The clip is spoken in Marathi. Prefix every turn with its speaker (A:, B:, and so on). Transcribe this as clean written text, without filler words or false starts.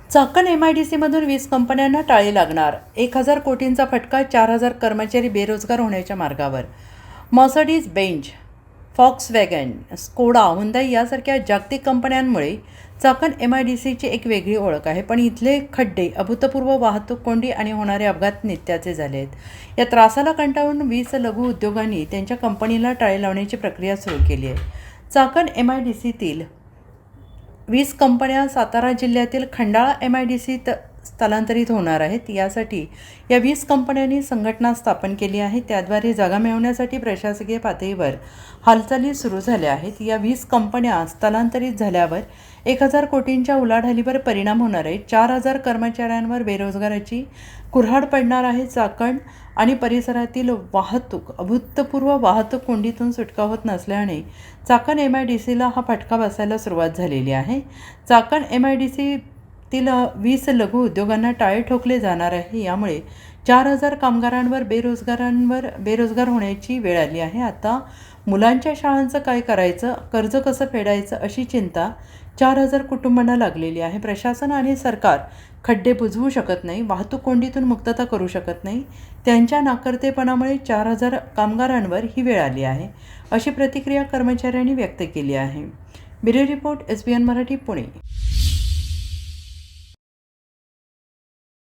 A: चाकण MIDCमधून 20 कंपन्यांना टाळी लागणार. 1,000 कोटींचा फटका, 4,000 कर्मचारी बेरोजगार होण्याच्या मार्गावर. मर्सिडीज बेंज, फॉक्सवॅगन, स्कोडा, हुंदाई यासारख्या जागतिक कंपन्यांमुळे चाकण MIDCची एक वेगळी ओळख आहे. पण इथले खड्डे, अभूतपूर्व वाहतूक कोंडी आणि होणारे अपघात नित्याचे झाले आहेत. या त्रासाला कंटाळून 20 लघु उद्योगांनी त्यांच्या कंपनीला टाळी लावण्याची प्रक्रिया सुरू केली आहे. चाकण MIDCतील 20 कंपन्या सातारा जिल्ह्यातील खंडाळा MIDCत स्थलांतरित होणार आहेत. यासाठी या 20 कंपन्यांनी संघटना स्थापन केली आहे. त्याद्वारे जागा मिळवण्यासाठी प्रशासकीय पातळीवर हालचाली सुरू झाल्या आहेत. या 20 कंपन्या स्थलांतरित झाल्यावर 1,000 कोटींच्या उलाढालीवर परिणाम होणार आहे. 4,000 कर्मचाऱ्यांवर बेरोजगाराची कुऱ्हाड पडणार आहे. चाकण आणि परिसरातील वाहतूक, अभूतपूर्व वाहतूक कोंडीतून सुटका होत नसल्याने चाकण MIDCला हा फटका बसायला सुरुवात झालेली आहे. चाकण MIDCतील 20 लघु उद्योगांना टाळे ठोकले जाणार आहे. यामुळे 4,000 कामगारांवर बेरोजगार होण्याची वेळ आली आहे. आता मुलांच्या शाळांचं काय करायचं, कर्ज कसं फेडायचं अशी चिंता 4,000 कुटुंबांना लागलेली आहे. प्रशासन आणि सरकार खड्डे बुजवू शकत नाही, वाहतूक कोंडीतून मुक्तता करू शकत नाही. त्यांच्या नाकर्तेपणामुळे 4,000 कामगारांवर ही वेळ आली आहे, अशी प्रतिक्रिया कर्मचाऱ्यांनी व्यक्त केली आहे. Bureau report, SBN Marathi, Pune.